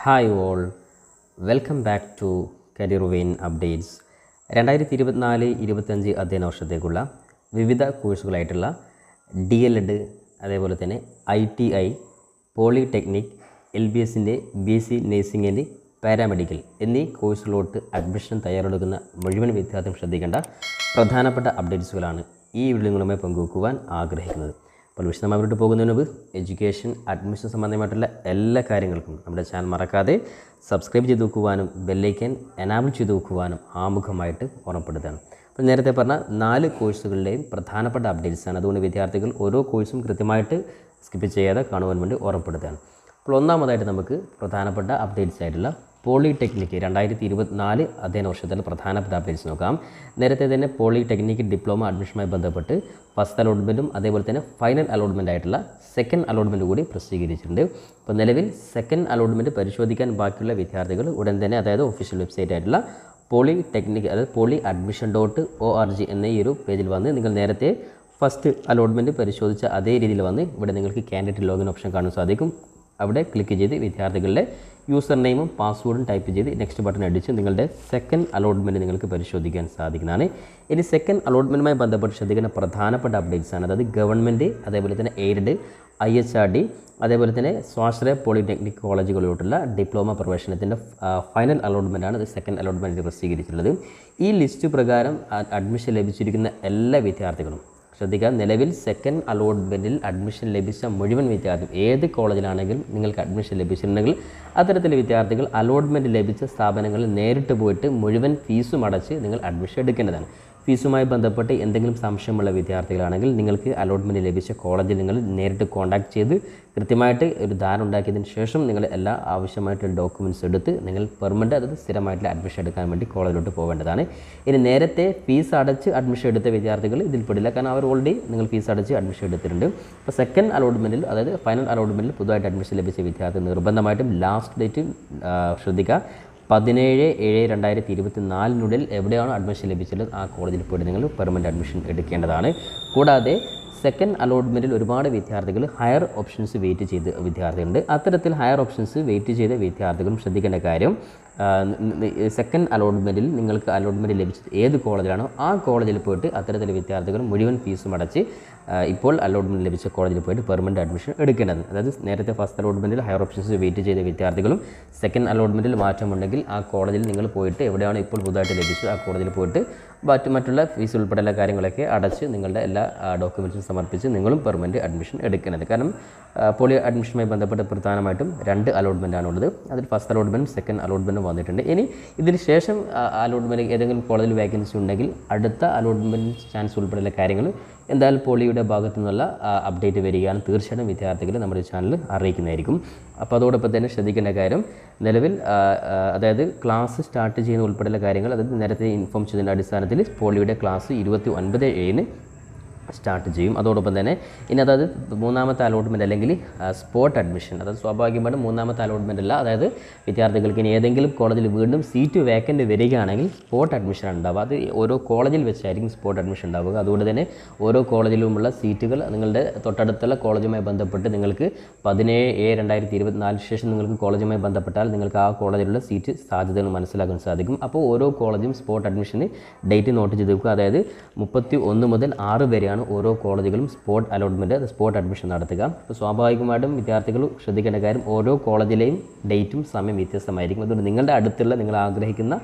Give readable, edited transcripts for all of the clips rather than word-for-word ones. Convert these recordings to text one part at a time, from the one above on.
Hi all, welcome back to career vein updates. 2024-25 അധ്യയന വർഷത്തേക്കുള്ള വിവിധ കോഴ്സുകളായിട്ടുള്ള DLED, അതേപോലെ തന്നെ ITI, പോളിടെക്നിക്, LBSൻ്റെ BSc നേഴ്സിംഗ് ആൻഡ് പാരാമെഡിക്കൽ എന്നീ കോഴ്സുകളോട്ട് അഡ്മിഷൻ തയ്യാറെടുക്കുന്ന മുഴുവൻ വിദ്യാർത്ഥികളും ശ്രദ്ധിക്കേണ്ട പ്രധാനപ്പെട്ട അപ്ഡേറ്റ്സുകളാണ് ഈ വീഡിയോ നിങ്ങളുമായി പങ്കുവെക്കുവാൻ ആഗ്രഹിക്കുന്നത്. അപ്പോൾ വിശദമായിട്ട് പോകുന്നതിന് മുമ്പ് എഡ്യൂക്കേഷൻ അഡ്മിഷൻ സംബന്ധമായിട്ടുള്ള എല്ലാ കാര്യങ്ങൾക്കും നമ്മുടെ ചാനൽ മറക്കാതെ സബ്സ്ക്രൈബ് ചെയ്ത് വെക്കുവാനും ബെല്ലൈക്കൻ എനാബിൾ ചെയ്ത് വെക്കുവാനും ആമുഖമായിട്ട് ഓർമ്മപ്പെടുത്തുകയാണ്. അപ്പോൾ നേരത്തെ പറഞ്ഞ 4 കോഴ്സുകളുടെയും പ്രധാനപ്പെട്ട അപ്ഡേറ്റ്സാണ്. അതുകൊണ്ട് വിദ്യാർത്ഥികൾ ഓരോ കോഴ്സും കൃത്യമായിട്ട് സ്കിപ്പ് ചെയ്യാതെ കാണുവാൻ വേണ്ടി ഓർമ്മപ്പെടുത്തുകയാണ്. അപ്പോൾ ഒന്നാമതായിട്ട് നമുക്ക് പ്രധാനപ്പെട്ട അപ്ഡേറ്റ്സ് ആയിട്ടുള്ള പോളിടെക്നിക് 2024 അധ്യയന വർഷത്തിലെ പ്രധാനപ്പെട്ട അപ്ഡേറ്റ്സ് നോക്കാം. നേരത്തെ തന്നെ പോളിടെക്നിക് ഡിപ്ലോമ അഡ്മിഷനുമായി ബന്ധപ്പെട്ട് ഫസ്റ്റ് അലോട്ട്മെൻറ്റും അതേപോലെ തന്നെ ഫൈനൽ അലോട്ട്മെൻ്റ് ആയിട്ടുള്ള സെക്കൻഡ് അലോട്ട്മെൻറ്റ് കൂടി പ്രസിദ്ധീകരിച്ചിട്ടുണ്ട്. അപ്പോൾ നിലവിൽ സെക്കൻഡ് അലോട്ട്മെൻറ്റ് പരിശോധിക്കാൻ ബാക്കിയുള്ള വിദ്യാർത്ഥികൾ ഉടൻ തന്നെ, അതായത് ഒഫീഷ്യൽ വെബ്സൈറ്റ് ആയിട്ടുള്ള പോളിടെക്നിക്, അതായത് poly.admission.org എന്ന ഈ ഒരു പേജിൽ വന്ന് നിങ്ങൾ നേരത്തെ ഫസ്റ്റ് അലോട്ട്മെൻറ്റ് പരിശോധിച്ച അതേ രീതിയിൽ വന്ന് ഇവിടെ നിങ്ങൾക്ക് കാൻഡിഡേറ്റ് ലോഗിൻ ഓപ്ഷൻ കാണാൻ സാധിക്കും. അവിടെ ക്ലിക്ക് ചെയ്ത് വിദ്യാർത്ഥികളുടെ യൂസർ നെയിമും പാസ്വേഡും ടൈപ്പ് ചെയ്ത് നെക്സ്റ്റ് ബട്ടൺ അടിച്ച് നിങ്ങളുടെ സെക്കൻഡ് അലോട്ട്മെൻറ്റ് നിങ്ങൾക്ക് പരിശോധിക്കാൻ സാധിക്കുന്നതാണ്. ഇനി സെക്കൻഡ് അലോട്ട്മെൻറ്റുമായി ബന്ധപ്പെട്ട് ശ്രദ്ധിക്കുന്ന പ്രധാനപ്പെട്ട അപ്ഡേറ്റ്സാണ്. അതായത് ഗവൺമെൻറ്, അതേപോലെ തന്നെ എയ്ഡഡ്, IHRD, അതേപോലെ തന്നെ സ്വാശ്രയ പോളിടെക്നിക് കോളേജുകളിലോട്ടുള്ള ഡിപ്ലോമ പ്രവേശനത്തിൻ്റെ ഫൈനൽ അലോട്ട്മെൻറ്റാണ് ഇത് സെക്കൻഡ് അലോട്ട്മെൻറ്റ് പ്രസിദ്ധീകരിച്ചിട്ടുള്ളത്. ഈ ലിസ്റ്റ് പ്രകാരം അഡ്മിഷൻ ലഭിച്ചിരിക്കുന്ന എല്ലാ വിദ്യാർത്ഥികളും ശ്രദ്ധിക്കുക. നിലവിൽ സെക്കൻഡ് അലോട്ട്മെൻറ്റിൽ അഡ്മിഷൻ ലഭിച്ച മുഴുവൻ വിദ്യാർത്ഥികൾ ഏത് കോളേജിലാണെങ്കിലും നിങ്ങൾക്ക് അഡ്മിഷൻ ലഭിച്ചിട്ടുണ്ടെങ്കിൽ അത്തരത്തിലെ വിദ്യാർത്ഥികൾ അലോട്ട്മെൻറ്റ് ലഭിച്ച സ്ഥാപനങ്ങളിൽ നേരിട്ട് പോയിട്ട് മുഴുവൻ ഫീസും അടച്ച് നിങ്ങൾ അഡ്മിഷൻ എടുക്കേണ്ടതാണ്. ഫീസുമായി ബന്ധപ്പെട്ട് എന്തെങ്കിലും സംശയമുള്ള വിദ്യാർത്ഥികളാണെങ്കിൽ നിങ്ങൾക്ക് അലോട്ട്മെൻറ്റ് ലഭിച്ച കോളേജിൽ നിങ്ങൾ നേരിട്ട് കോൺടാക്ട് ചെയ്ത് കൃത്യമായിട്ട് ഒരു ധാരണ ഉണ്ടാക്കിയതിന് ശേഷം നിങ്ങൾ എല്ലാ ആവശ്യമായിട്ടുള്ള ഡോക്യുമെൻറ്റ്സ് എടുത്ത് നിങ്ങൾ പെർമനൻ്റ്, അതായത് സ്ഥിരമായിട്ടുള്ള അഡ്മിഷൻ എടുക്കാൻ വേണ്ടി കോളേജിലോട്ട് പോകേണ്ടതാണ്. ഇനി നേരത്തെ ഫീസ് അടച്ച് അഡ്മിഷൻ എടുത്ത വിദ്യാർത്ഥികൾ ഇതിൽ പെടില്ല, കാരണം അവർ ഓൾറെഡി നിങ്ങൾ ഫീസ് അടച്ച് അഡ്മിഷൻ എടുത്തിട്ടുണ്ട്. അപ്പോൾ സെക്കൻഡ് അലോട്ട്മെൻറ്റിൽ, അതായത് ഫൈനൽ അലോട്ട്മെൻറ്റിൽ പുതുതായിട്ട് അഡ്മിഷൻ ലഭിച്ച വിദ്യാർത്ഥി നിർബന്ധമായിട്ടും ലാസ്റ്റ് ഡേറ്റ് ശ്രദ്ധിക്കുക. 17/7/2024 എവിടെയാണോ അഡ്മിഷൻ ലഭിച്ചത് ആ കോളേജിൽ പോയിട്ട് നിങ്ങൾ പെർമനൻ്റ് അഡ്മിഷൻ എടുക്കേണ്ടതാണ്. കൂടാതെ സെക്കൻഡ് അലോട്ട്മെൻറ്റിൽ ഒരുപാട് വിദ്യാർത്ഥികൾ ഹയർ ഓപ്ഷൻസ് വെയിറ്റ് ചെയ്ത് വിദ്യാർത്ഥികളുണ്ട്. അത്തരത്തിൽ ഹയർ ഓപ്ഷൻസ് വെയിറ്റ് ചെയ്ത വിദ്യാർത്ഥികളും ശ്രദ്ധിക്കേണ്ട കാര്യം, സെക്കൻഡ് അലോട്ട്മെൻറ്റിൽ നിങ്ങൾക്ക് അലോട്ട്മെൻറ്റ് ലഭിച്ചത് ഏത് കോളേജിലാണോ ആ കോളേജിൽ പോയിട്ട് അത്തരത്തിലെ വിദ്യാർത്ഥികൾ മുഴുവൻ ഫീസും അടച്ച് ഇപ്പോൾ അലോട്ട്മെൻറ്റ് ലഭിച്ച കോളേജിൽ പോയിട്ട് പെർമനൻ്റ് അഡ്മിഷൻ എടുക്കേണ്ടത്. അതായത് നേരത്തെ ഫസ്റ്റ് അലോട്ട്മെൻറ്റിൽ ഹയർ ഓപ്ഷൻസ് വെയിറ്റ് ചെയ്ത വിദ്യാർത്ഥികളും സെക്കൻഡ് അലോട്ട്മെൻറ്റിൽ മാറ്റമുണ്ടെങ്കിൽ ആ കോളേജിൽ നിങ്ങൾ പോയിട്ട് എവിടെയാണ് ഇപ്പോൾ പുതുതായിട്ട് ലഭിച്ചത് ആ കോളേജിൽ പോയിട്ട് മറ്റുള്ള ഫീസ് ഉൾപ്പെടെയുള്ള കാര്യങ്ങളൊക്കെ അടച്ച് നിങ്ങളുടെ എല്ലാ ഡോക്യുമെൻറ്റ്സും സമർപ്പിച്ച് നിങ്ങളും പെർമനൻ്റ് അഡ്മിഷൻ എടുക്കേണ്ടത്. കാരണം പോളി അഡ്മിഷനുമായി ബന്ധപ്പെട്ട് പ്രധാനമായിട്ടും 2 അലോട്ട്മെൻറ്റാണുള്ളത്. അതിൽ ഫസ്റ്റ് അലോട്ട്മെൻറ്റും സെക്കൻഡ് അലോട്ട്മെൻറ്റും വന്നിട്ടുണ്ട്. ഇനി ഇതിന് ശേഷം അലോട്ട്മെൻറ്റ് ഏതെങ്കിലും കോളേജിൽ വേക്കൻസി ഉണ്ടെങ്കിൽ അടുത്ത അലോട്ട്മെൻറ്റ് ചാൻസ് ഉൾപ്പെടെയുള്ള കാര്യങ്ങൾ എന്തായാലും പോളിയുടെ ഭാഗത്തു നിന്നുള്ള അപ്ഡേറ്റ് വരികയാണ്. തീർച്ചയായിട്ടും വിദ്യാർത്ഥികൾ നമ്മുടെ ചാനൽ അറിയിക്കുന്നതായിരിക്കും. അപ്പോൾ അതോടൊപ്പം തന്നെ ശ്രദ്ധിക്കേണ്ട കാര്യം, നിലവിൽ അതായത് ക്ലാസ് സ്റ്റാർട്ട് ചെയ്യുന്ന ഉൾപ്പെടെയുള്ള കാര്യങ്ങൾ, അതായത് നേരത്തെ ഇൻഫോം ചെയ്തതിൻ്റെ അടിസ്ഥാനത്തിൽ പോളിയുടെ ക്ലാസ് 29/7 സ്റ്റാർട്ട് ചെയ്യും. അതോടൊപ്പം തന്നെ ഇനി അതായത് 3ാമത്തെ അലോട്ട്മെൻറ്റ് അല്ലെങ്കിൽ സ്പോട്ട് അഡ്മിഷൻ, അതായത് സ്വാഭാവികമായിട്ടും 3ാമത്തെ അലോട്ട്മെൻറ്റ് അല്ല, അതായത് വിദ്യാർത്ഥികൾക്ക് ഇനി ഏതെങ്കിലും കോളേജിൽ വീണ്ടും സീറ്റ് വേക്കൻറ്റ് വരികയാണെങ്കിൽ സ്പോട്ട് അഡ്മിഷൻ ഉണ്ടാവുക. അത് ഓരോ കോളേജിൽ വെച്ചായിരിക്കും സ്പോട്ട് അഡ്മിഷൻ ഉണ്ടാവുക. അതുകൊണ്ട് തന്നെ ഓരോ കോളേജിലുമുള്ള സീറ്റുകൾ നിങ്ങളുടെ തൊട്ടടുത്തുള്ള കോളേജുമായി ബന്ധപ്പെട്ട് നിങ്ങൾക്ക് 17/7/2024 ശേഷം നിങ്ങൾക്ക് കോളേജുമായി ബന്ധപ്പെട്ടാൽ നിങ്ങൾക്ക് ആ കോളേജിലുള്ള സീറ്റ് സാധ്യതകൾ മനസ്സിലാക്കാൻ സാധിക്കും. അപ്പോൾ ഓരോ കോളേജും സ്പോട്ട് അഡ്മിഷന് ഡേറ്റ് നോട്ട് ചെയ്ത് വെക്കുക. അതായത് 31 മുതൽ 6 വരെയാണ് ഓരോ കോളേജുകളും സ്പോട്ട് അലോട്ട്മെൻറ്റ്, സ്പോട്ട് അഡ്മിഷൻ നടത്തുക. അപ്പോൾ സ്വാഭാവികമായിട്ടും വിദ്യാർത്ഥികൾ ശ്രദ്ധിക്കേണ്ട കാര്യം, ഓരോ കോളേജിലെയും ഡേറ്റും സമയം വ്യത്യസ്തമായിരിക്കും. അതുകൊണ്ട് നിങ്ങളുടെ അടുത്തുള്ള നിങ്ങൾ ആഗ്രഹിക്കുന്ന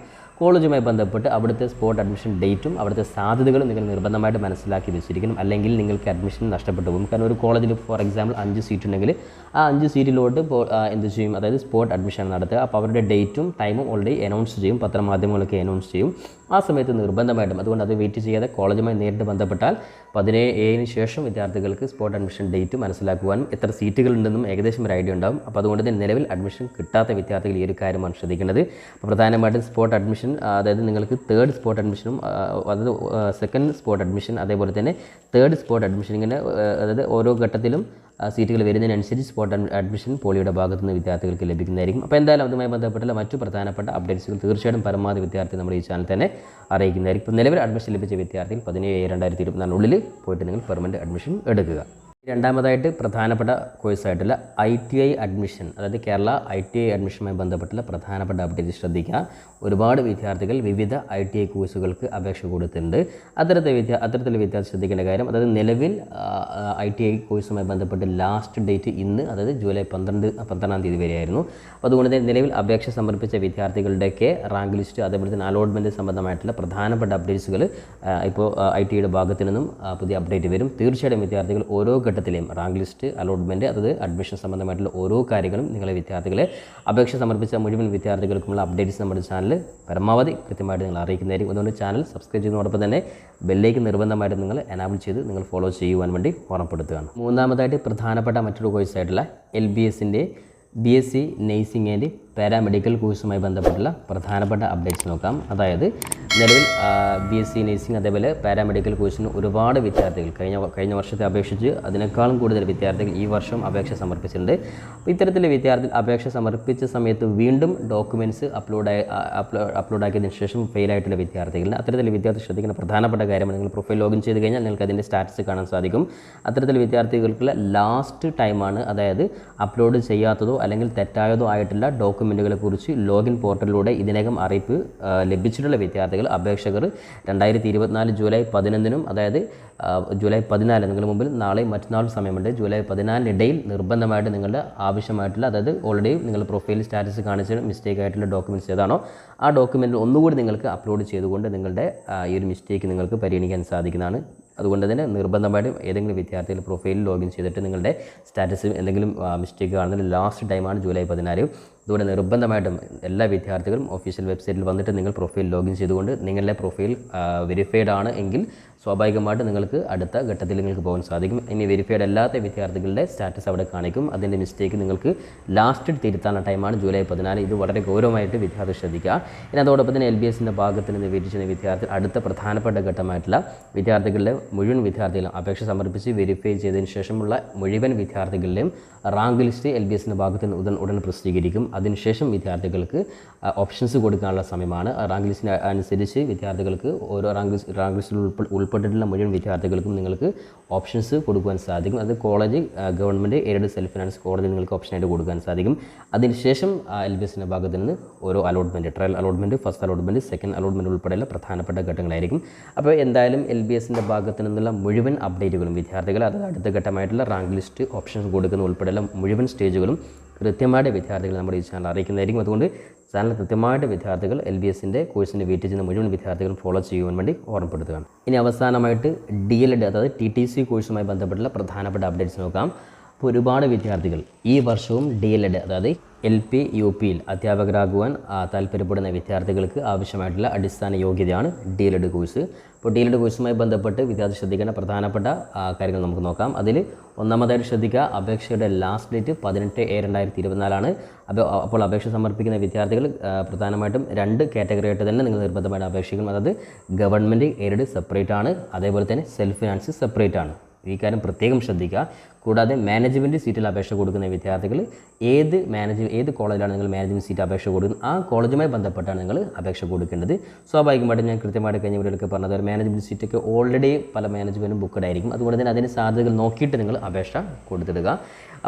കോളേജുമായി ബന്ധപ്പെട്ട് അവിടുത്തെ സ്പോട്ട് അഡ്മിഷൻ ഡേറ്റും അവിടുത്തെ സാധ്യതകളും നിങ്ങൾ നിർബന്ധമായിട്ട് മനസ്സിലാക്കി വെച്ചിരിക്കണം. അല്ലെങ്കിൽ നിങ്ങൾക്ക് അഡ്മിഷൻ നഷ്ടപ്പെട്ടു പോകും. കാരണം ഒരു കോളേജിൽ ഫോർ എക്സാമ്പിൾ 5 സീറ്റ് ഉണ്ടെങ്കിൽ ആ 5 സീറ്റിലോട്ട് എന്ത് ചെയ്യും, അതായത് സ്പോട്ട് അഡ്മിഷൻ നടത്തുക. അപ്പോൾ അവരുടെ ഡേറ്റും ടൈമും ഓൾറെഡി അനൗൺസ് ചെയ്യും, പത്രമാധ്യമങ്ങളൊക്കെ അനൗൺസ് ചെയ്യും. ആ സമയത്ത് നിർബന്ധമായിട്ടും, അതുകൊണ്ട് അത് വെയിറ്റ് ചെയ്യാതെ കോളേജുമായി നേരിട്ട് ബന്ധപ്പെട്ടാൽ 17/7 ശേഷം വിദ്യാർത്ഥികൾക്ക് സ്പോട്ട് അഡ്മിഷൻ ഡേറ്റ് മനസ്സിലാക്കുവാനും എത്ര സീറ്റുകളുണ്ടെന്നും ഏകദേശം ഒരു ഐഡിയ ഉണ്ടാകും. അപ്പോൾ അതുകൊണ്ട് തന്നെ നിലവിൽ അഡ്മിഷൻ കിട്ടാത്ത വിദ്യാർത്ഥികൾ ഈ ഒരു കാര്യമാണ് ശ്രദ്ധിക്കേണ്ടത്. അപ്പോൾ പ്രധാനമായിട്ടും സ്പോട്ട് അഡ്മിഷൻ, അതായത് നിങ്ങൾക്ക് 3rd സ്പോട്ട് അഡ്മിഷനും, അതായത് സെക്കൻഡ് സ്പോട്ട് അഡ്മിഷൻ, അതേപോലെ തന്നെ 3rd സ്പോട്ട് അഡ്മിഷൻ, ഇങ്ങനെ അതായത് ഓരോ ഘട്ടത്തിലും സീറ്റുകൾ വരുന്നതിനനുസരിച്ച് സ്പോട്ട് അഡ്മിഷൻ പോളിയുടെ ഭാഗത്തു നിന്ന് വിദ്യാർത്ഥികൾക്ക് ലഭിക്കുന്നതായിരിക്കും. അപ്പോൾ എന്തായാലും അതുമായി ബന്ധപ്പെട്ടുള്ള മറ്റു പ്രധാനപ്പെട്ട അപ്ഡേറ്റ്സുകൾ തീർച്ചയായിട്ടും പരമാവധി വിദ്യാർത്ഥി നമ്മുടെ ഈ ചാനൽ തന്നെ അറിയിക്കുന്നതായിരിക്കും. ഇപ്പോൾ നിലവിൽ അഡ്മിഷൻ ലഭിച്ച വിദ്യാർത്ഥികൾ 17/7/2024 പോയിട്ട് നിങ്ങൾ പെർമനൻ്റ് അഡ്മിഷൻ എടുക്കുക. രണ്ടാമതായിട്ട് പ്രധാനപ്പെട്ട കോഴ്സായിട്ടുള്ള ITI അഡ്മിഷൻ, അതായത് കേരള ITI അഡ്മിഷനുമായി ബന്ധപ്പെട്ടുള്ള പ്രധാനപ്പെട്ട അപ്ഡേറ്റ് ശ്രദ്ധിക്കുക. ഒരുപാട് വിദ്യാർത്ഥികൾ വിവിധ ITI കോഴ്സുകൾക്ക് അപേക്ഷ കൊടുത്തിട്ടുണ്ട്. അത്തരത്തിൽ വിദ്യാർത്ഥി ശ്രദ്ധിക്കേണ്ട കാര്യം, അതായത് നിലവിൽ ITI കോഴ്സുമായി ബന്ധപ്പെട്ട് ലാസ്റ്റ് ഡേറ്റ് ഇന്ന്, അതായത് ജൂലൈ 12-ാം തീയതി വരെയായിരുന്നു. അപ്പോൾ അതുകൊണ്ട് തന്നെ നിലവിൽ അപേക്ഷ സമർപ്പിച്ച വിദ്യാർത്ഥികളുടെയൊക്കെ റാങ്ക് ലിസ്റ്റ്, അതേപോലെ തന്നെ അലോട്ട്മെൻറ്റ് സംബന്ധമായിട്ടുള്ള പ്രധാനപ്പെട്ട അപ്ഡേറ്റ്സുകൾ ഇപ്പോൾ ITIയുടെ ഭാഗത്തു നിന്നും പുതിയ അപ്ഡേറ്റ് വരും. തീർച്ചയായിട്ടും വിദ്യാർത്ഥികൾ ഓരോ ഘട്ടത്തിലെയും റാങ്ക് ലിസ്റ്റ്, അലോട്ട്മെൻറ്റ്, അതായത് അഡ്മിഷൻ സംബന്ധമായിട്ടുള്ള ഓരോ കാര്യങ്ങളും നിങ്ങളെ വിദ്യാർത്ഥികളെ അപേക്ഷ സമർപ്പിച്ച മുഴുവൻ വിദ്യാർത്ഥികൾക്കുമുള്ള അപ്ഡേറ്റ്സ് നമ്മുടെ ചാനൽ പരമാവധി കൃത്യമായിട്ട് നിങ്ങൾ അറിയിക്കുന്നതായിരിക്കും. അതുകൊണ്ട് ചാനൽ സബ്സ്ക്രൈബ് ചെയ്യുന്നതോടൊപ്പം തന്നെ ബെല്ലേക്ക് നിർബന്ധമായിട്ട് നിങ്ങൾ എനാബിൾ ചെയ്ത് നിങ്ങൾ ഫോളോ ചെയ്യുവാൻ വേണ്ടി ഓർമ്മപ്പെടുത്തുകയാണ്. മൂന്നാമതായിട്ട് പ്രധാനപ്പെട്ട മറ്റൊരു കോഴ്സായിട്ടുള്ള LBSൻ്റെ BSc നഴ്സിംഗ് ആൻഡ് പാരാമെഡിക്കൽ കോഴ്സുമായി ബന്ധപ്പെട്ടുള്ള പ്രധാനപ്പെട്ട അപ്ഡേറ്റ്സ് നോക്കാം. അതായത് നിലവിൽ BSc നഴ്സിംഗ് അതേപോലെ പാരാമെഡിക്കൽ കോഴ്സിന് ഒരുപാട് വിദ്യാർത്ഥികൾ കഴിഞ്ഞ വർഷത്തെ അപേക്ഷിച്ച് അതിനേക്കാളും കൂടുതൽ വിദ്യാർത്ഥികൾ ഈ വർഷം അപേക്ഷ സമർപ്പിച്ചിട്ടുണ്ട്. അപ്പോൾ ഇത്തരത്തിൽ വിദ്യാർത്ഥി അപേക്ഷ സമർപ്പിച്ച സമയത്ത് വീണ്ടും ഡോക്യുമെൻറ്റ്സ് അപ്ലോഡാക്കിയതിന് ശേഷം ഫെയിലായിട്ടുള്ള വിദ്യാർത്ഥികളിന് അത്തരത്തിൽ വിദ്യാർത്ഥി ശ്രദ്ധിക്കുന്ന പ്രധാനപ്പെട്ട കാര്യമാണ്, നിങ്ങൾ പ്രൊഫൈൽ ലോഗിൻ ചെയ്ത് കഴിഞ്ഞാൽ നിങ്ങൾക്ക് അതിൻ്റെ സ്റ്റാറ്റസ് കാണാൻ സാധിക്കും. അത്തരത്തിൽ വിദ്യാർത്ഥികൾക്കുള്ള ലാസ്റ്റ് ടൈമാണ്, അതായത് അപ്ലോഡ് ചെയ്യാത്തതോ അല്ലെങ്കിൽ തെറ്റായതോ ആയിട്ടുള്ള ഡോക്യുമെൻറ്റുകളെക്കുറിച്ച് ലോഗിൻ പോർട്ടലിലൂടെ ഇതിനകം അറിയിപ്പ് ലഭിച്ചിട്ടുള്ള വിദ്യാർത്ഥികൾ അപേക്ഷകർ 2024 ജൂലൈ 11-നും അതായത് ജൂലൈ 14 നിങ്ങൾ മുമ്പിൽ നാളെയും മറ്റന്നാളും സമയമുണ്ട്. ജൂലൈ 14-നിടയിൽ നിർബന്ധമായിട്ട് നിങ്ങളുടെ ആവശ്യമായിട്ടുള്ള, അതായത് ഓൾറെഡി നിങ്ങൾ പ്രൊഫൈൽ സ്റ്റാറ്റസ് കാണിച്ച മിസ്റ്റേക്ക് ആയിട്ടുള്ള ഡോക്യുമെൻറ്റ്സ് ഏതാണോ ആ ഡോക്യുമെൻറ്റ് ഒന്നുകൂടി നിങ്ങൾക്ക് അപ്ലോഡ് ചെയ്തുകൊണ്ട് നിങ്ങളുടെ ഈ ഒരു മിസ്റ്റേക്ക് നിങ്ങൾക്ക് പരിഗണിക്കാൻ സാധിക്കുന്നതാണ്. അതുകൊണ്ട് തന്നെ നിർബന്ധമായിട്ടും ഏതെങ്കിലും വിദ്യാർത്ഥികൾ പ്രൊഫൈലിൽ ലോഗിൻ ചെയ്തിട്ട് നിങ്ങളുടെ സ്റ്റാറ്റസ് എന്തെങ്കിലും മിസ്റ്റേക്ക് കാണുന്നതിന് ലാസ്റ്റ് ടൈമാണ് ജൂലൈ 14. അതുകൊണ്ട് നിർബന്ധമായിട്ടും എല്ലാ വിദ്യാർത്ഥികളും ഒഫീഷ്യൽ വെബ്സൈറ്റിൽ വന്നിട്ട് നിങ്ങൾ പ്രൊഫൈൽ ലോഗിൻ ചെയ്തുകൊണ്ട് നിങ്ങളുടെ പ്രൊഫൈൽ വെരിഫൈഡ് ആണ് എങ്കിൽ സ്വാഭാവികമായിട്ട് നിങ്ങൾക്ക് അടുത്ത ഘട്ടത്തിൽ നിങ്ങൾക്ക് പോകാൻ സാധിക്കും. ഇനി വെരിഫൈഡ് അല്ലാത്ത വിദ്യാർത്ഥികളുടെ സ്റ്റാറ്റസ് അവിടെ കാണിക്കും. അതിൻ്റെ മിസ്റ്റേക്ക് നിങ്ങൾക്ക് ലാസ്റ്റ് തിരുത്താനുള്ള ടൈമാണ് ജൂലൈ 14. ഇത് വളരെ ഗൗരവമായിട്ട് വിദ്യാർത്ഥി ശ്രദ്ധിക്കുക. ഇനി അതോടൊപ്പം തന്നെ LBSൻ്റെ ഭാഗത്ത് നിന്ന് വെരിഫിച്ച വിദ്യാർത്ഥി അടുത്ത പ്രധാനപ്പെട്ട ഘട്ടമായിട്ടുള്ള വിദ്യാർത്ഥികളുടെ മുഴുവൻ വിദ്യാർത്ഥികളും അപേക്ഷ സമർപ്പിച്ച് വെരിഫൈ ചെയ്തതിന് ശേഷമുള്ള മുഴുവൻ വിദ്യാർത്ഥികളുടെയും റാങ്ക് ലിസ്റ്റ് LBSൻ്റെ ഭാഗത്ത് നിന്ന് ഉടൻ പ്രസിദ്ധീകരിക്കും. അതിനുശേഷം വിദ്യാർത്ഥികൾക്ക് ഓപ്ഷൻസ് കൊടുക്കാനുള്ള സമയമാണ്. റാങ്ക് ലിസ്റ്റിന് അനുസരിച്ച് വിദ്യാർത്ഥികൾക്ക് ഓരോ റാങ്ക് ലിസ്റ്റിൽ ഉൾപ്പെട്ടിട്ടുള്ള മുഴുവൻ വിദ്യാർത്ഥികൾക്കും നിങ്ങൾക്ക് ഓപ്ഷൻസ് കൊടുക്കുവാൻ സാധിക്കും. അത് college, government, aided, self finance college നിങ്ങൾക്ക് ഓപ്ഷനായിട്ട് കൊടുക്കാൻ സാധിക്കും. അതിനുശേഷം LBSൻ്റെ ഭാഗത്ത് നിന്ന് ഓരോ allotment, trial allotment, first allotment, second allotment ഉൾപ്പെടെയുള്ള പ്രധാനപ്പെട്ട ഘട്ടങ്ങളായിരിക്കും. അപ്പോൾ എന്തായാലും LBSൻ്റെ ഭാഗത്ത് നിന്നുള്ള മുഴുവൻ അപ്ഡേറ്റുകളും വിദ്യാർത്ഥികൾ, അത് അടുത്ത ഘട്ടമായിട്ടുള്ള റാങ്ക് ലിസ്റ്റ്, ഓപ്ഷൻസ് കൊടുക്കുന്ന ഉൾപ്പെടെയുള്ള മുഴുവൻ സ്റ്റേജുകളും കൃത്യമായിട്ട് വിദ്യാർത്ഥികൾ നമ്മുടെ ഈ ചാനൽ അറിയിക്കുന്നതായിരിക്കും. അതുകൊണ്ട് ചാനൽ കൃത്യമായിട്ട് വിദ്യാർത്ഥികൾ LBSൻ്റെ കോഴ്സിൻ്റെ വെയിറ്റ് ചെയ്യുന്ന മുഴുവൻ വിദ്യാർത്ഥികളും ഫോളോ ചെയ്യുവാൻ വേണ്ടി ഓർമ്മപ്പെടുത്തുകയാണ്. ഇനി അവസാനമായിട്ട് DLED അതായത് TTC കോഴ്സുമായി ബന്ധപ്പെട്ടുള്ള പ്രധാനപ്പെട്ട അപ്ഡേറ്റ്സ് നോക്കാം. അപ്പോൾ ഒരുപാട് വിദ്യാർത്ഥികൾ ഈ വർഷവും DLED അതായത് LP UPയിൽ അധ്യാപകരാകുവാൻ താല്പര്യപ്പെടുന്ന വിദ്യാർത്ഥികൾക്ക് ആവശ്യമായിട്ടുള്ള അടിസ്ഥാന യോഗ്യതയാണ് DLED കോഴ്സ്. അപ്പോൾ DLED കോഴ്സുമായി ബന്ധപ്പെട്ട് വിദ്യാർത്ഥി ശ്രദ്ധിക്കേണ്ട പ്രധാനപ്പെട്ട കാര്യങ്ങൾ നമുക്ക് നോക്കാം. അതിൽ ഒന്നാമതായിട്ട് ശ്രദ്ധിക്കുക, അപേക്ഷയുടെ ലാസ്റ്റ് ഡേറ്റ് 18/7/2024 അപ്പോൾ അപേക്ഷ സമർപ്പിക്കുന്ന വിദ്യാർത്ഥികൾ പ്രധാനമായിട്ടും 2 കാറ്റഗറിയായിട്ട് തന്നെ നിങ്ങൾ നിർബന്ധമായിട്ട് അപേക്ഷിക്കണം. അതായത് ഗവൺമെൻറ് എയ്ഡഡ് സെപ്പറേറ്റ് ആണ്, അതേപോലെ തന്നെ സെൽഫ് ഫിനാൻസ് സെപ്പറേറ്റ് ആണ്. ഈ കാര്യം പ്രത്യേകം ശ്രദ്ധിക്കുക. കൂടാതെ മാനേജ്മെൻറ്റ് സീറ്റിൽ അപേക്ഷ കൊടുക്കുന്ന വിദ്യാർത്ഥികൾ ഏത് കോളേജിലാണ് നിങ്ങൾ മാനേജ്മെൻറ്റ് സീറ്റ് അപേക്ഷ കൊടുക്കുന്നത് ആ കോളേജുമായി ബന്ധപ്പെട്ടാണ് നിങ്ങൾ അപേക്ഷ കൊടുക്കേണ്ടത്. സ്വാഭാവികമായിട്ടും ഞാൻ കൃത്യമായിട്ട് കഴിഞ്ഞ വീഡിയോയിലൊക്കെ പറഞ്ഞത് മാനേജ്മെൻറ്റ് സീറ്റൊക്കെ ഓൾറെഡി പല മാനേജ്മെൻറ്റും ബുക്കഡ് ആയിരിക്കും. അതുകൊണ്ട് തന്നെ അതിന് സാധ്യതകൾ നോക്കിയിട്ട് നിങ്ങൾ അപേക്ഷ കൊടുത്തിടുക.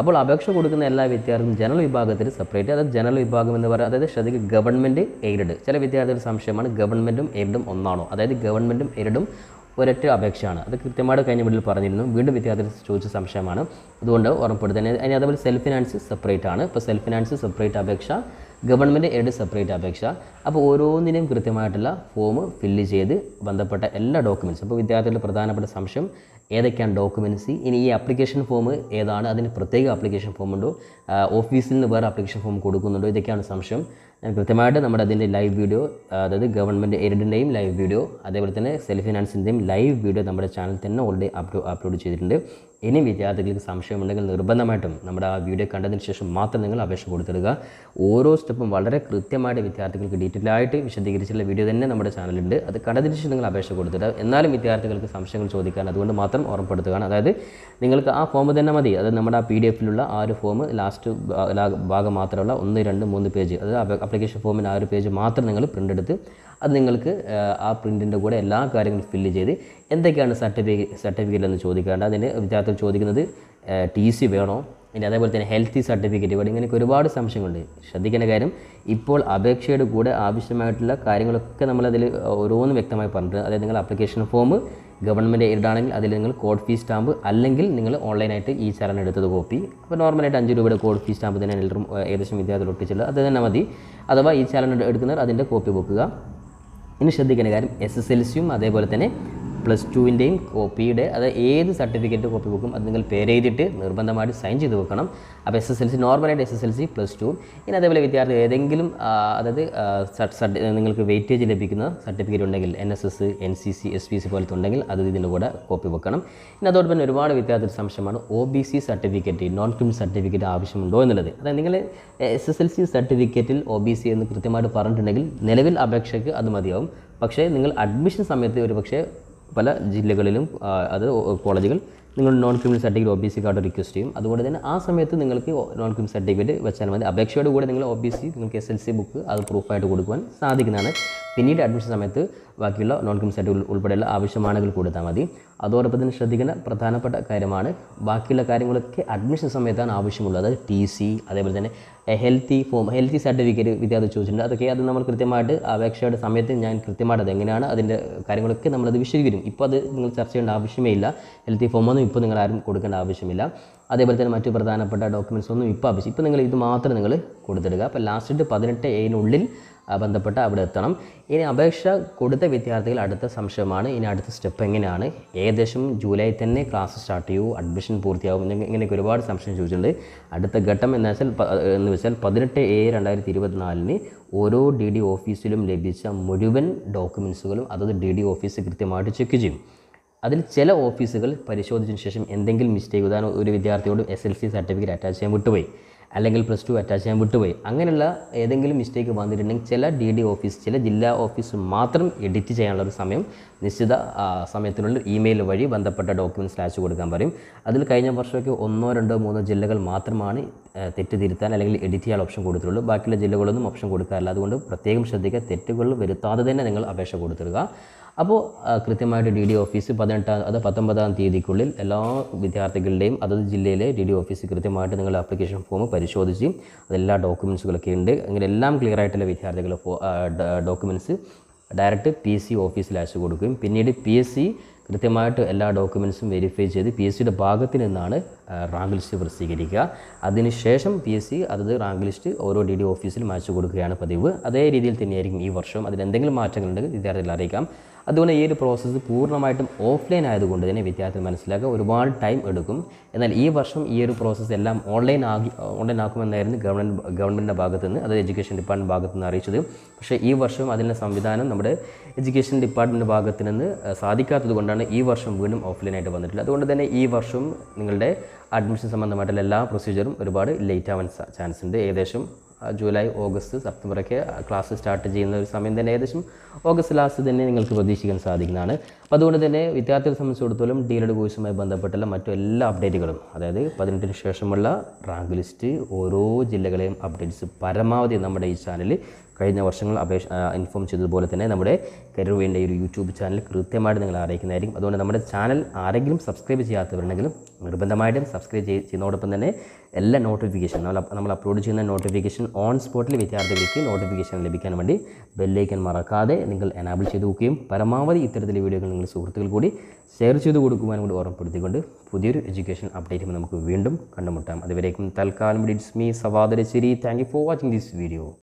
അപ്പോൾ അപേക്ഷ കൊടുക്കുന്ന എല്ലാ വിദ്യാർത്ഥികളും ജനറൽ വിഭാഗത്തിൽ സെപ്പറേറ്റ്, അതായത് ജനറൽ വിഭാഗം എന്ന് പറയുന്നത്, അതായത് ശ്രദ്ധിക്കുക, ഗവൺമെൻറ് എയ്ഡഡ്. ചില വിദ്യാർത്ഥികളുടെ സംശയമാണ് ഗവൺമെൻറ്റും എയ്ഡും ഒന്നാണോ, അതായത് ഗവൺമെൻറ്റും എയ്ഡും ഒരൊറ്റ അപേക്ഷയാണ്. അത് കൃത്യമായിട്ട് കഴിഞ്ഞ വീട്ടിൽ പറഞ്ഞിരുന്നു. വീണ്ടും വിദ്യാർത്ഥികൾ ചോദിച്ച സംശയമാണ്, അതുകൊണ്ട് ഓർമ്മപ്പെടുത്തുന്നത്. അതിന് അതേപോലെ സെൽഫ് ഫിനാൻസ് സെപ്പറേറ്റ് ആണ്. ഇപ്പോൾ സെൽഫ് ഫിനാൻസ് സെപ്പറേറ്റ് അപേക്ഷ, ഗവൺമെൻറ് എയ്ഡ് സെപ്പറേറ്റ് അപേക്ഷ. അപ്പോൾ ഓരോന്നിനെയും കൃത്യമായിട്ടുള്ള ഫോം ഫില്ല് ചെയ്ത് ബന്ധപ്പെട്ട എല്ലാ ഡോക്യുമെൻറ്റ്സും, അപ്പോൾ വിദ്യാർത്ഥികളുടെ പ്രധാനപ്പെട്ട സംശയം ഏതൊക്കെയാണ് ഡോക്യുമെൻറ്റ്സ്, ഇനി ഈ ആപ്ലിക്കേഷൻ ഫോം ഏതാണ്, അതിന് പ്രത്യേക ആപ്ലിക്കേഷൻ ഫോം ഉണ്ടോ, ഓഫീസിൽ നിന്ന് വേറെ ആപ്ലിക്കേഷൻ ഫോം കൊടുക്കുന്നുണ്ടോ, ഇതൊക്കെയാണ് സംശയം. ഞാൻ കൃത്യമായിട്ട് നമ്മുടെ അതിൻ്റെ ലൈവ് വീഡിയോ, അതായത് ഗവൺമെൻറ് എയ്ഡിൻ്റെയും ലൈവ് വീഡിയോ, അതേപോലെ തന്നെ സെൽഫ് ഫിനാൻസിൻ്റെയും ലൈവ് വീഡിയോ നമ്മുടെ ചാനൽ തന്നെ ഓൾറെഡി അപ്ലോഡ് ചെയ്തിട്ടുണ്ട്. ഇനി വിദ്യാർത്ഥികൾക്ക് സംശയമുണ്ടെങ്കിൽ നിർബന്ധമായിട്ടും നമ്മുടെ ആ വീഡിയോ കണ്ടതിന് ശേഷം മാത്രം നിങ്ങൾ അപേക്ഷ കൊടുത്തിടുക. ഓരോ സ്റ്റെപ്പും വളരെ കൃത്യമായിട്ട് വിദ്യാർത്ഥികൾക്ക് ഡീറ്റെയിൽ ആയിട്ട് വിശദീകരിച്ചുള്ള വീഡിയോ തന്നെ നമ്മുടെ ചാനലുണ്ട്. അത് കണ്ടതിന് ശേഷം നിങ്ങൾ അപേക്ഷ കൊടുത്തിടുക. എന്നാലും വിദ്യാർത്ഥികൾക്ക് സംശയങ്ങൾ ചോദിക്കാൻ അതുകൊണ്ട് മാത്രം ഓർമ്മപ്പെടുത്തുകയാണ്. അതായത് നിങ്ങൾക്ക് ആ ഫോം തന്നെ മതി. അതായത് നമ്മുടെ ആ PDF-ലുള്ള ആ ഒരു ഫോം ലാസ്റ്റ് ഭാഗം മാത്രമുള്ള 1, 2, 3 പേജ്, അതായത് ആപ്ലിക്കേഷൻ ഫോമിന് ആ ഒരു പേജ് മാത്രം നിങ്ങൾ പ്രിൻ്റ് എടുത്ത് അത് നിങ്ങൾക്ക് ആ പ്രിൻറ്റിൻ്റെ കൂടെ എല്ലാ കാര്യങ്ങളും ഫില്ല് ചെയ്ത് എന്തൊക്കെയാണ് സർട്ടിഫിക്കറ്റ് എന്ന് ചോദിക്കാണ്ട് അതിന് വിദ്യാർത്ഥികൾ ചോദിക്കുന്നത് TC വേണോ, ഇനി അതേപോലെ തന്നെ ഹെൽത്തി സർട്ടിഫിക്കറ്റ് വേണം, ഇങ്ങനെയൊക്കെ ഒരുപാട് സംശയങ്ങളുണ്ട്. ശ്രദ്ധിക്കേണ്ട കാര്യം ഇപ്പോൾ അപേക്ഷയുടെ കൂടെ ആവശ്യമായിട്ടുള്ള കാര്യങ്ങളൊക്കെ നമ്മളതിൽ ഓരോന്നും വ്യക്തമായി പറഞ്ഞിട്ടുണ്ട്. അതായത് നിങ്ങൾ ആപ്ലിക്കേഷൻ ഫോം ഗവൺമെൻറ് എയ്ഡ് ആണെങ്കിൽ അതിൽ നിങ്ങൾ കോഡ് ഫീസ് സ്റ്റാമ്പ് അല്ലെങ്കിൽ നിങ്ങൾ ഓൺലൈനായിട്ട് ഈ ചലനം എടുത്തത് കോപ്പി, അപ്പോൾ നോർമലായിട്ട് 5 രൂപയുടെ കോഡ് ഫീസ് സ്റ്റാമ്പ് തന്നെ എല്ലാവരും ഏകദേശം വിദ്യാർത്ഥികൾ ഒട്ടിച്ചുള്ളത് അത് തന്നെ മതി. അഥവാ ഈ ചലനം എടുക്കുന്നവർ അതിൻ്റെ കോപ്പി വെക്കുക. ഇനി ശ്രദ്ധിക്കേണ്ട കാര്യം SSLCയും അതേപോലെ തന്നെ +2ൻ്റെയും കോപ്പിയുടെ അതായത് ഏത് സർട്ടിഫിക്കറ്റ് കോപ്പി വെക്കും അത് നിങ്ങൾ പേരെഴുതിയിട്ട് നിർബന്ധമായിട്ട് സൈൻ ചെയ്ത് വെക്കണം. അപ്പോൾ SSLC നോർമലായിട്ട് SSLC +2. ഇനി അതേപോലെ വിദ്യാർത്ഥി ഏതെങ്കിലും അതായത് നിങ്ങൾക്ക് വെയിറ്റേജ് ലഭിക്കുന്ന സർട്ടിഫിക്കറ്റ് ഉണ്ടെങ്കിൽ NSS, NCC, SPC പോലത്തെ ഉണ്ടെങ്കിൽ അത് ഇതിൻ്റെ കൂടെ കോപ്പി വെക്കണം. ഇനി അതോടൊപ്പം തന്നെ ഒരുപാട് വിദ്യാർത്ഥി സംശയമാണ് OBC certificate, non criminal certificate ആവശ്യമുണ്ടോ എന്നുള്ളത്. അതായത് നിങ്ങൾ SSLC സർട്ടിഫിക്കറ്റിൽ OBC എന്ന് കൃത്യമായിട്ട് പറഞ്ഞിട്ടുണ്ടെങ്കിൽ നിലവിൽ അപേക്ഷയ്ക്ക് അത് മതിയാവും. പക്ഷേ നിങ്ങൾ അഡ്മിഷൻ സമയത്ത് ഒരു പക്ഷേ പല ജില്ലകളിലും അത് കോളേജുകൾ നിങ്ങൾ non criminal certificate OBC card request ചെയ്യും. അതുകൊണ്ട് തന്നെ ആ സമയത്ത് നിങ്ങൾക്ക് നോൺ ക്രിമിനൽ സർട്ടിഫിക്കറ്റ് വെച്ചാൽ മതി. അപേക്ഷയോട് കൂടെ നിങ്ങൾ OBC നിങ്ങൾക്ക് SLC ബുക്ക് അത് പ്രൂഫായിട്ട് കൊടുക്കുവാൻ സാധിക്കുന്നതാണ്. പിന്നീട് അഡ്മിഷൻ സമയത്ത് ബാക്കിയുള്ള നോൺ ക്രിമിനൽ സർട്ടിഫിക്കറ്റ് ഉൾപ്പെടെയുള്ള ആവശ്യമാണെങ്കിൽ കൊടുത്താൽ മതി. അതോടൊപ്പം തന്നെ ശ്രദ്ധിക്കുന്ന പ്രധാനപ്പെട്ട കാര്യമാണ് ബാക്കിയുള്ള കാര്യങ്ങളൊക്കെ അഡ്മിഷൻ സമയത്താണ് ആവശ്യമുള്ളത്. അതായത് TC അതേപോലെ തന്നെ ഹെൽത്തി സർട്ടിഫിക്കറ്റ് വിദ്യാർത്ഥി ചോദിച്ചിട്ടുണ്ട്. അതൊക്കെ അത് നമ്മൾ കൃത്യമായിട്ട് അപേക്ഷയുടെ സമയത്ത് ഞാൻ കൃത്യമായിട്ട് അതെങ്ങനെയാണ് അതിൻ്റെ കാര്യങ്ങളൊക്കെ നമ്മളത് വിശദീകരിക്കും. ഇപ്പോൾ അത് നിങ്ങൾ ചർച്ച ചെയ്യേണ്ട ആവശ്യമേ ഇല്ല. ഹെൽത്തി ഫോമൊന്നും ഇപ്പോൾ നിങ്ങൾ ആരും കൊടുക്കേണ്ട ആവശ്യമില്ല. അതേപോലെ തന്നെ മറ്റു പ്രധാനപ്പെട്ട ഡോക്യുമെൻറ്റ്സ് ഒന്നും ഇപ്പോൾ ആവശ്യം. ഇപ്പോൾ നിങ്ങൾ ഇത് മാത്രം നിങ്ങൾ കൊടുത്തിടുക. അപ്പോൾ ലാസ്റ്റ് 18A ബന്ധപ്പെട്ട അവിടെ എത്തണം. ഇനി അപേക്ഷ കൊടുത്ത വിദ്യാർത്ഥികൾ അടുത്ത സംശയമാണ് ഇനി അടുത്ത സ്റ്റെപ്പ് എങ്ങനെയാണ്. ഏകദേശം ജൂലൈ തന്നെ ക്ലാസ് സ്റ്റാർട്ട് ചെയ്യൂ, അഡ്മിഷൻ പൂർത്തിയാവും, ഇങ്ങനെയൊക്കെ ഒരുപാട് സംശയം ചോദിച്ചിട്ടുണ്ട്. അടുത്ത ഘട്ടം എന്ന് വെച്ചാൽ 18/7/2024 ഓരോ DD ഓഫീസിലും ലഭിച്ച മുഴുവൻ ഡോക്യുമെൻറ്റ്സുകളും അതത് DD ഓഫീസ് കൃത്യമായിട്ട് ചെക്ക് ചെയ്യും. അതിൽ ചില ഓഫീസുകൾ പരിശോധിച്ചതിന് ശേഷം എന്തെങ്കിലും മിസ്റ്റേക്ക്, ഉദാഹരണം ഒരു വിദ്യാർത്ഥിയോട് SLC സർട്ടിഫിക്കറ്റ് അറ്റാച്ച് ചെയ്യാൻ വിട്ടുപോയി അല്ലെങ്കിൽ +2 അറ്റാച്ച് ചെയ്യാൻ വിട്ടുപോയി, അങ്ങനെയുള്ള ഏതെങ്കിലും മിസ്റ്റേക്ക് വന്നിട്ടുണ്ടെങ്കിൽ ചില DD ഓഫീസ്, ചില ജില്ലാ ഓഫീസ് മാത്രം എഡിറ്റ് ചെയ്യാനുള്ള ഒരു സമയം നിശ്ചിത സമയത്തിനുള്ളിൽ ഇമെയിൽ വഴി ബന്ധപ്പെട്ട ഡോക്യുമെൻറ്റ്സ് അയച്ചു കൊടുക്കാൻ പറയും. അതിൽ കഴിഞ്ഞ വർഷമൊക്കെ 1, 2, 3 ജില്ലകൾ മാത്രമാണ് തെറ്റ് തിരുത്താൻ അല്ലെങ്കിൽ എഡിറ്റ് ചെയ്യാൻ ഓപ്ഷൻ കൊടുത്തിട്ടുള്ളൂ. ബാക്കിയുള്ള ജില്ലകളൊന്നും ഓപ്ഷൻ കൊടുക്കാറില്ല. അതുകൊണ്ട് പ്രത്യേകം ശ്രദ്ധിക്കുക, തെറ്റുകൾ വരുത്താതെ തന്നെ നിങ്ങൾ അപേക്ഷ കൊടുത്തിടുക. അപ്പോൾ കൃത്യമായിട്ട് DD ഓഫീസ് 19-ാം തീയതിക്കുള്ളിൽ എല്ലാ വിദ്യാർത്ഥികളുടെയും അതത് ജില്ലയിലെ DD ഓഫീസ് കൃത്യമായിട്ട് നിങ്ങൾ ആപ്ലിക്കേഷൻ ഫോം പരിശോധിച്ച് അതെല്ലാ ഡോക്യുമെൻറ്റ്സുകളൊക്കെ ഉണ്ട്. അങ്ങനെ എല്ലാം ക്ലിയർ ആയിട്ടുള്ള വിദ്യാർത്ഥികൾ ഡോക്യുമെൻറ്റ്സ് ഡയറക്റ്റ് PC ഓഫീസിൽ അയച്ചു കൊടുക്കുകയും പിന്നീട് PSC കൃത്യമായിട്ട് എല്ലാ ഡോക്യുമെൻറ്റ്സും വെരിഫൈ ചെയ്ത് PSCയുടെ ഭാഗത്ത് നിന്നാണ് റാങ്ക് ലിസ്റ്റ് പ്രസിദ്ധീകരിക്കുക. അതിനുശേഷം PSC അതത് റാങ്ക് ലിസ്റ്റ് ഓരോ DD ഓഫീസിലും അയച്ചു കൊടുക്കുകയാണ് പതിവ്. അതേ രീതിയിൽ തന്നെയായിരിക്കും ഈ വർഷം. അതിലെന്തെങ്കിലും മാറ്റങ്ങളുണ്ടെങ്കിൽ വിദ്യാർത്ഥികളെ അറിയിക്കാം. അതുകൊണ്ട് ഈ ഒരു പ്രോസസ്സ് പൂർണ്ണമായിട്ടും ഓഫ്ലൈൻ ആയതുകൊണ്ട് തന്നെ വിദ്യാർത്ഥികൾ മനസ്സിലാക്കുക ഒരുപാട് ടൈം എടുക്കും. എന്നാൽ ഈ വർഷം ഈ ഒരു പ്രോസസ്സ് എല്ലാം ഓൺലൈൻ ആക്കുമെന്നായിരുന്നു ഗവൺമെൻറ്റിൻ്റെ ഭാഗത്തു നിന്ന്, അത് എഡ്യൂക്കേഷൻ ഡിപ്പാർട്ട്മെൻറ്റ് ഭാഗത്തു നിന്ന് അറിയിച്ചത്. പക്ഷേ ഈ വർഷം അതിൻ്റെ സംവിധാനം നമ്മുടെ എഡ്യൂക്കേഷൻ ഡിപ്പാർട്ട്മെൻറ്റ് ഭാഗത്തു നിന്ന് സാധിക്കാത്തത് കൊണ്ടാണ് ഈ വർഷം വീണ്ടും ഓഫ്ലൈനായിട്ട് വന്നിട്ടുള്ളത്. അതുകൊണ്ട് തന്നെ ഈ വർഷം നിങ്ങളുടെ അഡ്മിഷൻ സംബന്ധമായിട്ടുള്ള എല്ലാ പ്രൊസീജിയറും ഒരുപാട് ലേറ്റ് ആവാൻ ചാൻസ് ഉണ്ട്. ഏകദേശം ജൂലൈ, ഓഗസ്റ്റ്, സെപ്റ്റംബറൊക്കെ ക്ലാസ് സ്റ്റാർട്ട് ചെയ്യുന്ന ഒരു സമയം തന്നെ ഏകദേശം ഓഗസ്റ്റ് ലാസ്റ്റ് തന്നെ നിങ്ങൾക്ക് പ്രതീക്ഷിക്കാൻ സാധിക്കുന്നതാണ്. അപ്പോൾ അതുകൊണ്ട് തന്നെ വിദ്യാർത്ഥികളെ സംബന്ധിച്ചിടത്തോളം D.Ed കോഴ്സുമായി ബന്ധപ്പെട്ടുള്ള മറ്റു എല്ലാ അപ്ഡേറ്റുകളും, അതായത് 18-ന് ശേഷമുള്ള റാങ്ക് ലിസ്റ്റ്, ഓരോ ജില്ലകളെയും അപ്ഡേറ്റ്സ് പരമാവധി നമ്മുടെ ഈ ചാനൽ കഴിഞ്ഞ വർഷങ്ങൾ ഇൻഫോം ചെയ്തതുപോലെ തന്നെ നമ്മുടെ കരിയർ വേണ്ട ഒരു യൂട്യൂബ് ചാനൽ കൃത്യമായിട്ട് നിങ്ങൾ അറിയിക്കുന്നതായിരിക്കും. അതുകൊണ്ട് നമ്മുടെ ചാനൽ ആരെങ്കിലും സബ്സ്ക്രൈബ് ചെയ്യാത്തവരുണ്ടെങ്കിലും നിർബന്ധമായിട്ടും സബ്സ്ക്രൈബ് ചെയ്യുന്നതോടൊപ്പം തന്നെ എല്ലാ നോട്ടിഫിക്കേഷൻ നമ്മൾ അപ്ലോഡ് ചെയ്യുന്ന നോട്ടിഫിക്കേഷൻ ഓൺ സ്പോട്ടിൽ വിദ്യാർത്ഥികൾക്ക് നോട്ടിഫിക്കേഷൻ ലഭിക്കാൻ വേണ്ടി ബെല്ലൈക്കൻ മറക്കാതെ നിങ്ങൾ എനാബിൾ ചെയ്ത് വെക്കുകയും പരമാവധി ഇത്തരത്തിലെ വീഡിയോകൾ നിങ്ങൾ സുഹൃത്തുക്കൾ കൂടി ഷെയർ ചെയ്ത് കൊടുക്കുവാനും കൂടി ഓർമ്മപ്പെടുത്തിക്കൊണ്ട് പുതിയൊരു എഡ്യൂക്കേഷൻ അപ്ഡേറ്റും നമുക്ക് വീണ്ടും കണ്ടുമുട്ടാം. അതുവരേക്കും തൽക്കാലം it's me Sawad Rassery. Thank you for watching this video.